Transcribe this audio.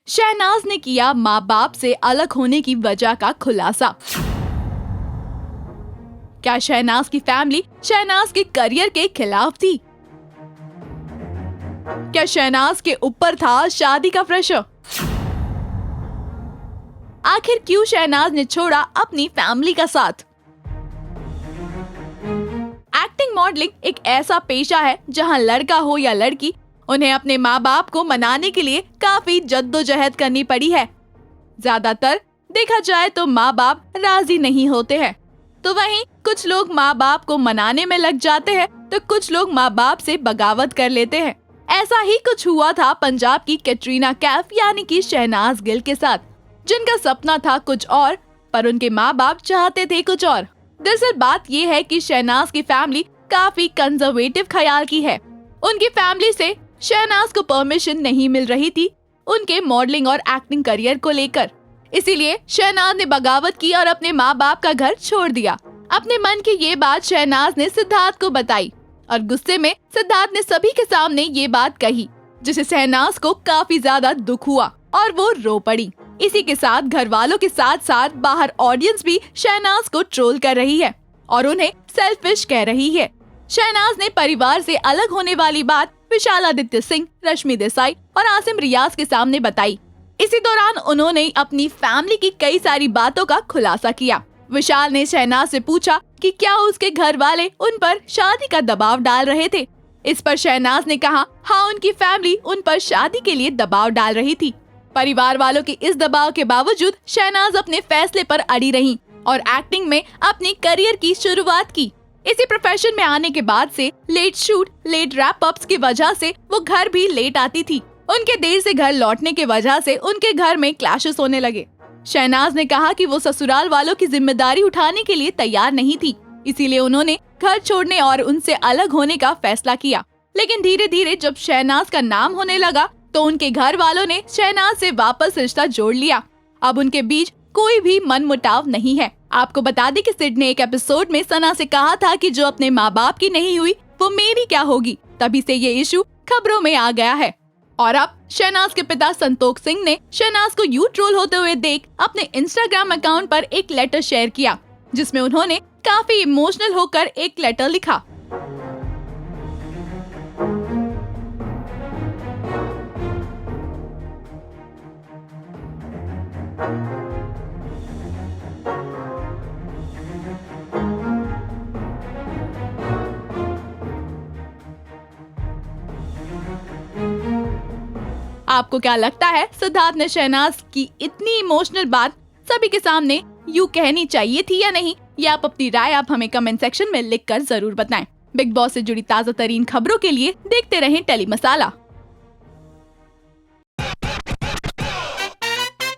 शहनाज ने किया माँ बाप से अलग होने की वजह का खुलासा। क्या शहनाज की फैमिली शहनाज के करियर के खिलाफ थी? क्या शहनाज के ऊपर था शादी का प्रेशर? आखिर क्यों शहनाज ने छोड़ा अपनी फैमिली का साथ? एक्टिंग मॉडलिंग एक ऐसा पेशा है जहां लड़का हो या लड़की, उन्हें अपने माँ बाप को मनाने के लिए काफी जद्दोजहद करनी पड़ी है। ज्यादातर देखा जाए तो माँ बाप राजी नहीं होते हैं, तो वहीं कुछ लोग माँ बाप को मनाने में लग जाते हैं तो कुछ लोग माँ बाप से बगावत कर लेते हैं। ऐसा ही कुछ हुआ था पंजाब की कैटरीना कैफ यानी कि शहनाज गिल के साथ, जिनका सपना था कुछ और पर उनके माँ बाप चाहते थे कुछ और। दरअसल बात ये है कि शहनाज की फैमिली काफी कंजर्वेटिव ख्याल की है। उनकी फैमिली से शहनाज को परमिशन नहीं मिल रही थी उनके मॉडलिंग और एक्टिंग करियर को लेकर। इसीलिए शहनाज ने बगावत की और अपने माँ बाप का घर छोड़ दिया। अपने मन की ये बात शहनाज ने सिद्धार्थ को बताई और गुस्से में सिद्धार्थ ने सभी के सामने ये बात कही, जिसे शहनाज को काफी ज्यादा दुख हुआ और वो रो पड़ी। इसी के साथ घर वालों के साथ साथ बाहर ऑडियंस भी शहनाज को ट्रोल कर रही है और उन्हें सेल्फिश कह रही है। शहनाज ने परिवार से अलग होने वाली बात विशालादित्य सिंह, रश्मि देसाई और आसिम रियाज के सामने बताई। इसी दौरान उन्होंने अपनी फैमिली की कई सारी बातों का खुलासा किया। विशाल ने शहनाज से पूछा कि क्या उसके घर वाले उन पर शादी का दबाव डाल रहे थे। इस पर शहनाज ने कहा हाँ, उनकी फैमिली उन पर शादी के लिए दबाव डाल रही थी। परिवार वालों के इस दबाव के बावजूद शहनाज अपने फैसले पर अड़ी रही और एक्टिंग में अपनी करियर की शुरुआत की। इसी प्रोफेशन में आने के बाद से late shoot, late wrap ups की वजह से वो घर भी लेट आती थी। उनके देर से घर लौटने की वजह से उनके घर में क्लैशेस होने लगे। शहनाज ने कहा कि वो ससुराल वालों की जिम्मेदारी उठाने के लिए तैयार नहीं थी, इसीलिए उन्होंने घर छोड़ने और उनसे अलग होने का फैसला किया। लेकिन धीरे धीरे जब शहनाज का नाम होने लगा तो उनके घर वालों ने शहनाज से वापस रिश्ता जोड़ लिया। अब उनके बीच कोई भी मनमुटाव नहीं है। आपको बता दें कि सिड ने एक एपिसोड में सना से कहा था कि जो अपने माँ बाप की नहीं हुई वो मेरी क्या होगी। तभी से ये इशू खबरों में आ गया है। और अब शहनाज के पिता संतोष सिंह ने शहनाज को यूं ट्रोल होते हुए देख अपने इंस्टाग्राम अकाउंट पर एक लेटर शेयर किया, जिसमें उन्होंने काफी इमोशनल होकर एक लेटर लिखा। आपको क्या लगता है, सिद्धार्थ ने शहनाज की इतनी इमोशनल बात सभी के सामने यूं कहनी चाहिए थी या नहीं? ये आप अपनी राय हमें कमेंट सेक्शन में लिखकर जरूर बताएं। बिग बॉस से जुड़ी ताजा तरीन खबरों के लिए देखते रहें टेली मसाला।